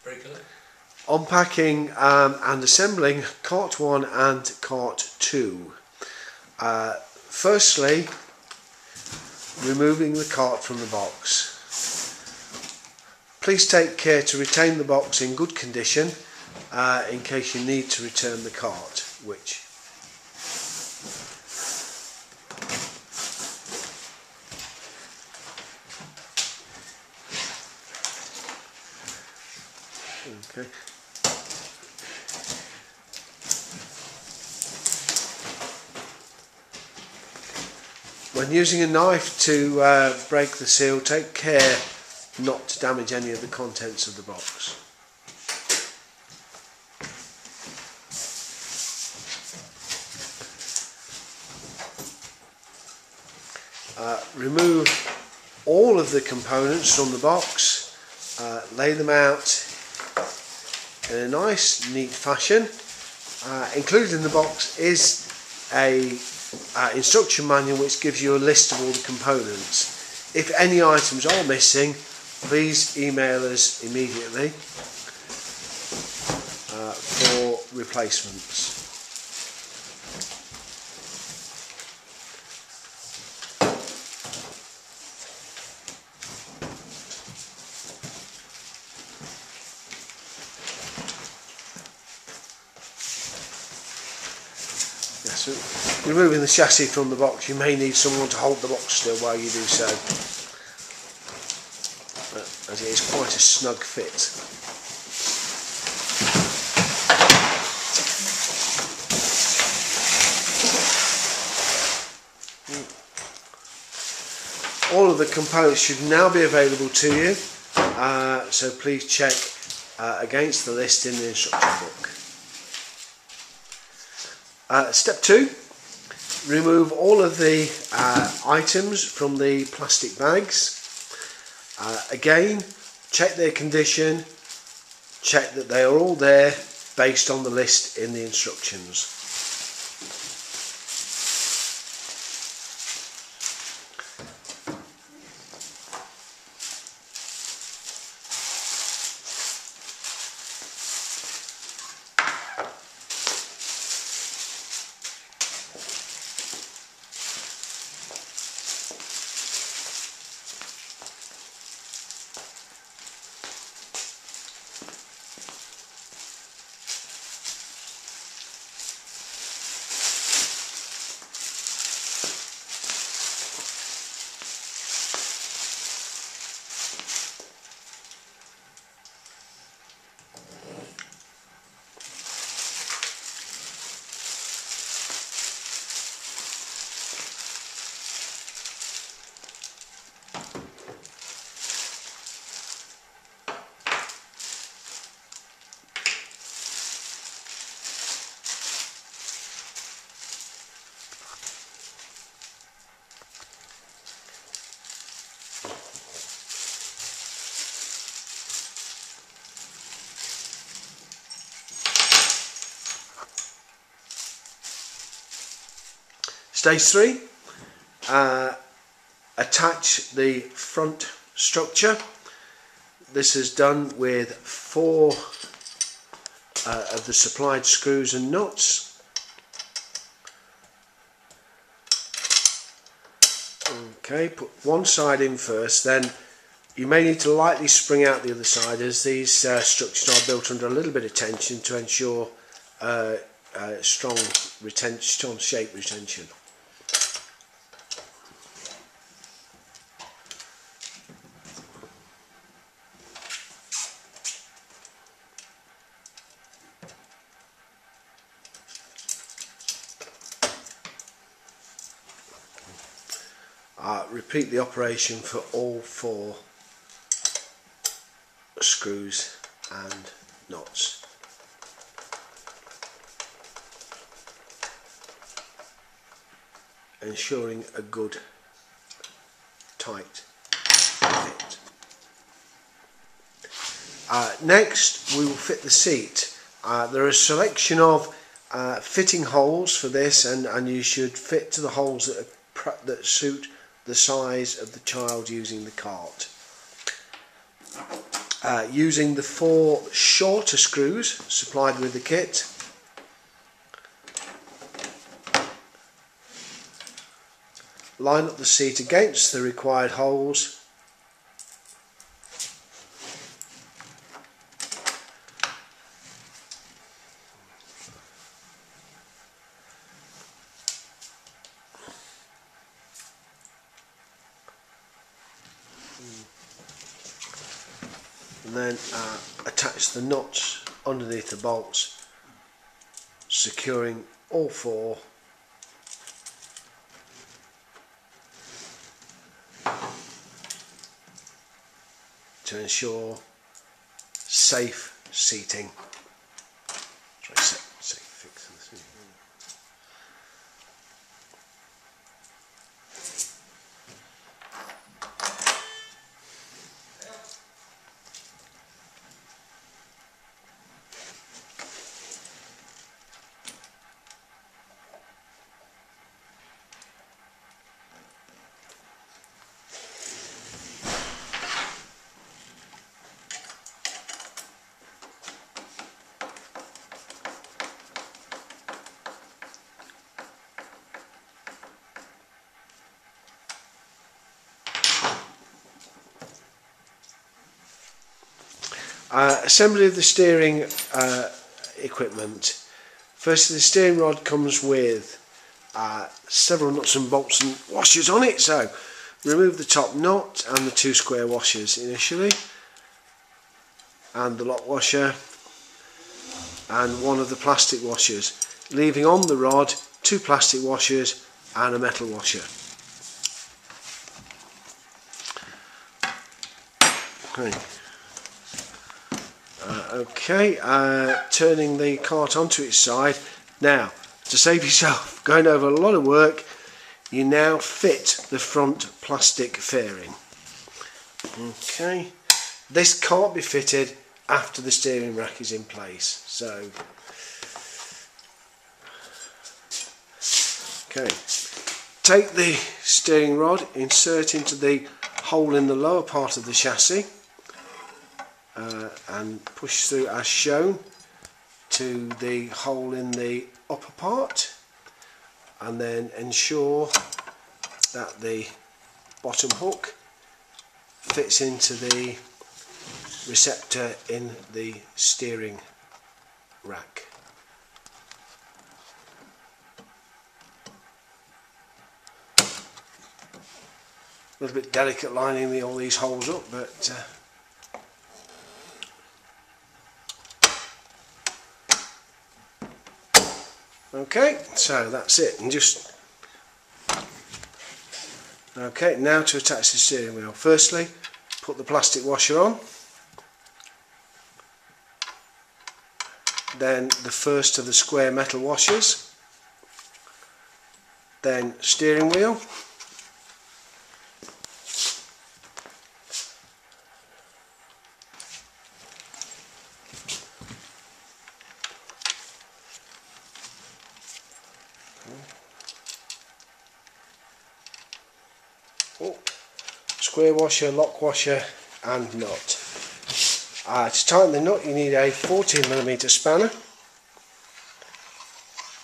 Very good. Unpacking and assembling Kart 1 and Kart 2. Firstly, removing the cart from the box. Please take care to retain the box in good condition in case you need to return the cart, which okay. When using a knife to break the seal, take care not to damage any of the contents of the box. Remove all of the components from the box, lay them out in a nice neat fashion. Included in the box is a instruction manual which gives you a list of all the components. If any items are missing, please email us immediately for replacements. So, removing the chassis from the box, you may need someone to hold the box still while you do so, as it is quite a snug fit. All of the components should now be available to you, so please check against the list in the instruction book. Step 2, remove all of the items from the plastic bags. Again, check their condition, check that they are all there based on the list in the instructions. Stage 3, attach the front structure. This is done with 4 of the supplied screws and nuts. Okay, put one side in first, then you may need to lightly spring out the other side, as these structures are built under a little bit of tension to ensure strong shape retention. Repeat the operation for all 4 screws and nuts. Ensuring a good tight fit. Next we will fit the seat. There are a selection of fitting holes for this, and you should fit to the holes that suit the size of the child using the cart. using the 4 shorter screws supplied with the kit. Line up the seat against the required holes. And then attach the nuts underneath the bolts, securing all 4 to ensure safe seating. Safe fix of the seat. Assembly of the steering equipment. Firstly, the steering rod comes with several nuts and bolts and washers on it, so remove the top nut and the 2 square washers initially, and the lock washer and one of the plastic washers, leaving on the rod 2 plastic washers and a metal washer. Turning the cart onto its side. Now, to save yourself going over a lot of work, you now fit the front plastic fairing. Okay, this can't be fitted after the steering rack is in place. So, okay, take the steering rod, insert into the hole in the lower part of the chassis, and push through as shown to the hole in the upper part, and then ensure that the bottom hook fits into the receptor in the steering rack. A little bit delicate lining all these holes up, but okay, so that's it. And just okay, now to attach the steering wheel. Firstly, put the plastic washer on, then the first of the square metal washers, then steering wheel, square washer, lock washer and nut. To tighten the nut you need a 14mm spanner.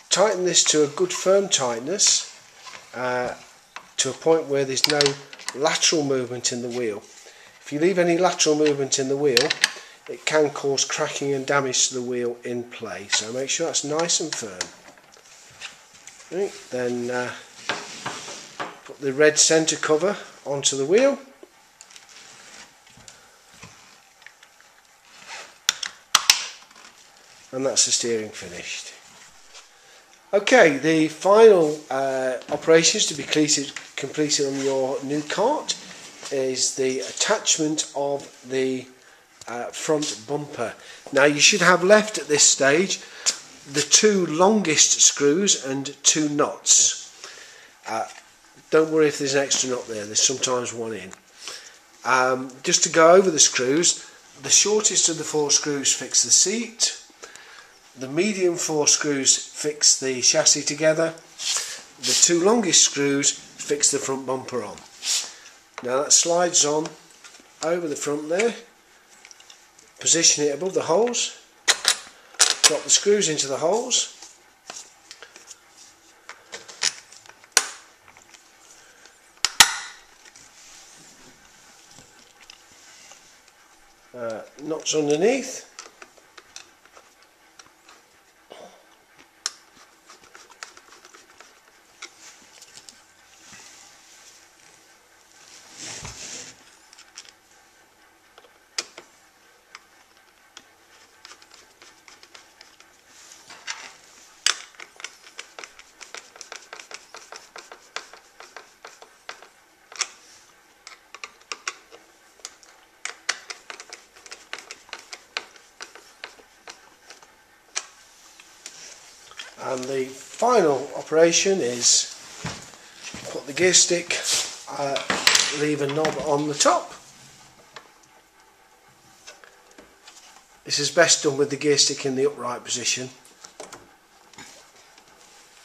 Tighten this to a good firm tightness, to a point where there's no lateral movement in the wheel. If you leave any lateral movement in the wheel, it can cause cracking and damage to the wheel in play, so make sure that's nice and firm. Right, then put the red centre cover onto the wheel, and that's the steering finished. Okay, the final operations to be completed on your new cart is the attachment of the front bumper. Now you should have left at this stage the 2 longest screws and 2 nuts. Don't worry if there's an extra nut there, there's sometimes one in. Just to go over the screws, the shortest of the 4 screws fix the seat, the medium 4 screws fix the chassis together, the 2 longest screws fix the front bumper on. Now that slides on over the front there, position it above the holes, drop the screws into the holes, nuts underneath, and the final operation is put the gear stick lever knob on the top. This is best done with the gear stick in the upright position.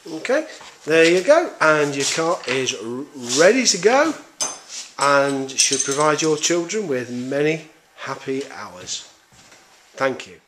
Okay, there you go, and your cart is ready to go and should provide your children with many happy hours. Thank you.